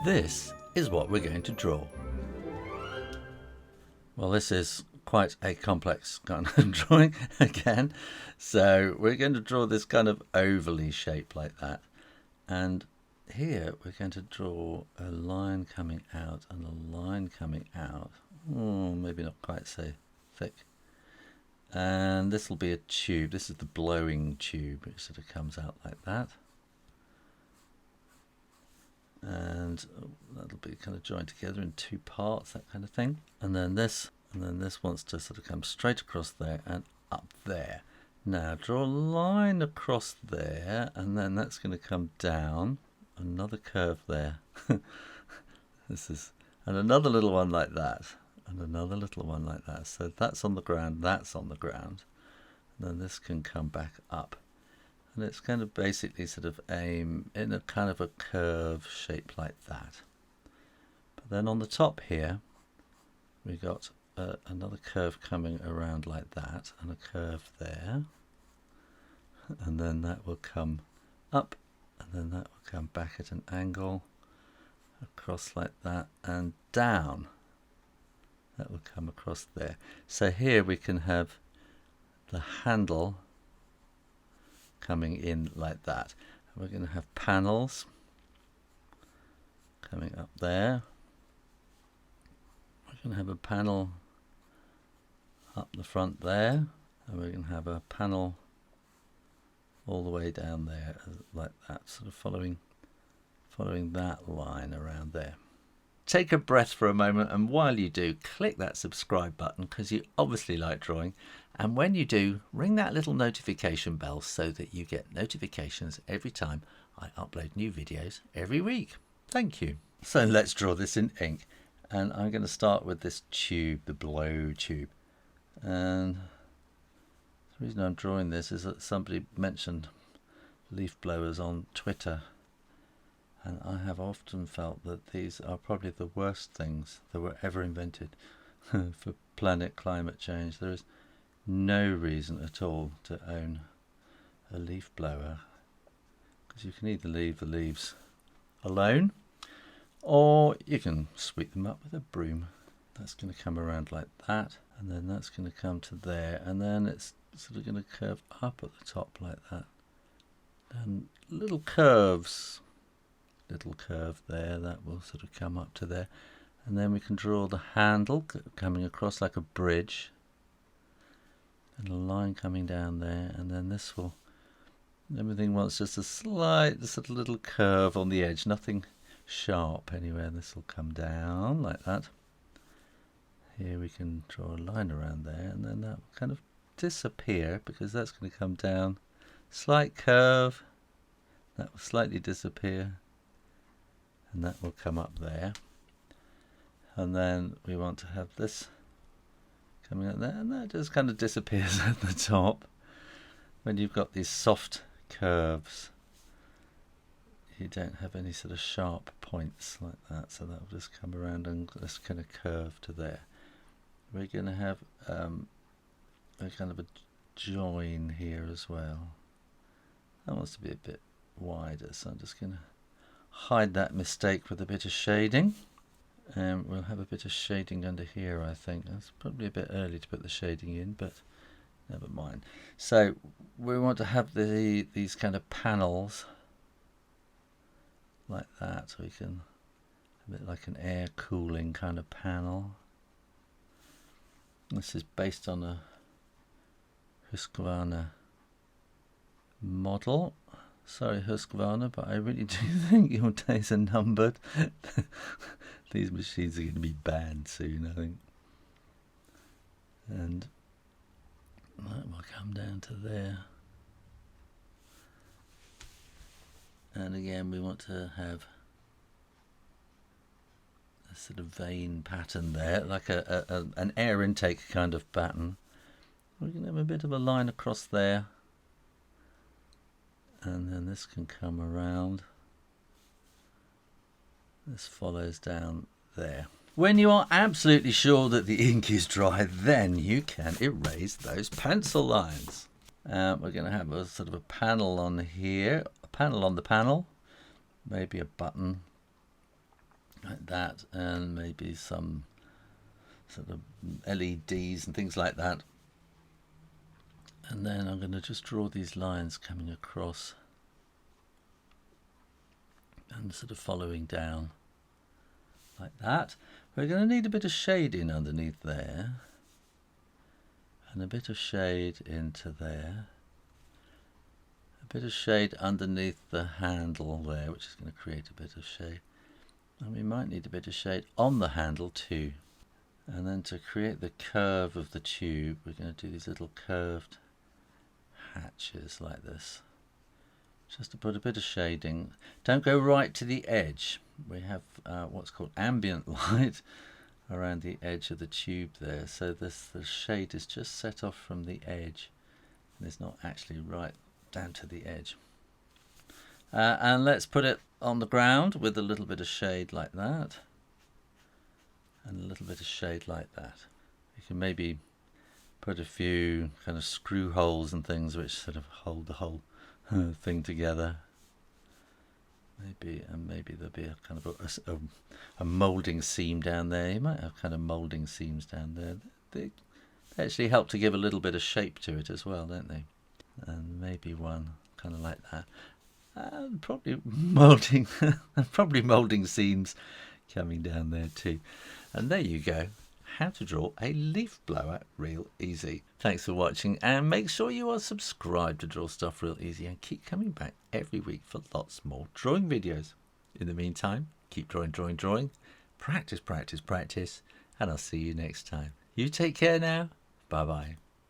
This is what we're going to draw. Well, this is quite a complex kind of drawing again. So we're going to draw this kind of ovally shape like that. And here we're going to draw a line coming out and a line coming out. Oh, maybe not quite so thick. And this will be a tube. This is the blowing tube. It sort of comes out like that. And that'll be kind of joined together in two parts, that kind of thing. And then this wants to sort of come straight across there and up there. Now draw a line across there, and then that's going to come down. Another curve there. And another little one like that, and another little one like that. So that's on the ground, that's on the ground. And then this can come back up. And it's going to basically sort of aim in a kind of a curve shape like that. But then on the top here, we got another curve coming around like that, and a curve there. And then that will come up, and then that will come back at an angle, across like that, and down. That will come across there. So here we can have the handle coming in like that. We're going to have panels coming up there. We're going to have a panel up the front there, and we're going to have a panel all the way down there like that, sort of following that line around there. Take a breath for a moment, and while you do, click that subscribe button because you obviously like drawing, and when you do, ring that little notification bell so that you get notifications every time I upload new videos every week. Thank you. So let's draw this in ink, and I'm going to start with this tube, the blow tube. And the reason I'm drawing this is that somebody mentioned leaf blowers on Twitter. And I have often felt that these are probably the worst things that were ever invented for planet climate change. There is no reason at all to own a leaf blower, because you can either leave the leaves alone, or you can sweep them up with a broom. That's going to come around like that, and then that's going to come to there, and then it's sort of going to curve up at the top like that. And little curves. Little curve there, that will sort of come up to there, and then we can draw the handle coming across like a bridge, and a line coming down there, and then this will, everything wants just a slight sort of little curve on the edge, nothing sharp anywhere. This will come down like that. Here we can draw a line around there, and then that will kind of disappear because that's going to come down, slight curve, that will slightly disappear, and that will come up there. And then we want to have this coming up there, and that just kind of disappears at the top. When you've got these soft curves, you don't have any sort of sharp points like that, so that will just come around and just kind of curve to there. We're going to have a kind of a join here as well. That wants to be a bit wider, so I'm just going to hide that mistake with a bit of shading, and we'll have a bit of shading under here. I think that's probably a bit early to put the shading in, but never mind. So we want to have these kind of panels like that, so we can, a bit like an air cooling kind of panel. This is based on a Husqvarna model. Sorry, Husqvarna, but I really do think your days are numbered. These machines are going to be banned soon, I think. And that will come down to there. And again, we want to have a sort of vein pattern there, like an air intake kind of pattern. We're going to have a bit of a line across there. And then this can come around. This follows down there. When you are absolutely sure that the ink is dry, then you can erase those pencil lines. We're going to have a sort of a panel on here, a panel on the panel, maybe a button, that, and maybe some sort of LEDs and things like that. And then I'm going to just draw these lines coming across and sort of following down like that. We're going to need a bit of shading underneath there, and a bit of shade into there, a bit of shade underneath the handle there, which is going to create a bit of shade, and we might need a bit of shade on the handle too. And then to create the curve of the tube, we're going to do these little curved hatches like this, just to put a bit of shading. Don't go right to the edge. We have what's called ambient light around the edge of the tube there, so the shade is just set off from the edge and it's not actually right down to the edge. And let's put it on the ground with a little bit of shade like that, and a little bit of shade like that. You can maybe put a few kind of screw holes and things which sort of hold the whole thing together. Maybe there'll be a kind of a moulding seam down there. You might have kind of moulding seams down there. They actually help to give a little bit of shape to it as well, don't they? And maybe one kind of like that. And probably moulding, probably moulding seams coming down there too. And there you go. How to draw a leaf blower real easy. Thanks for watching, and make sure you are subscribed to Draw Stuff Real Easy, and keep coming back every week for lots more drawing videos. In the meantime, keep drawing, drawing, drawing. Practice, practice, practice, and I'll see you next time. You take care now. Bye bye.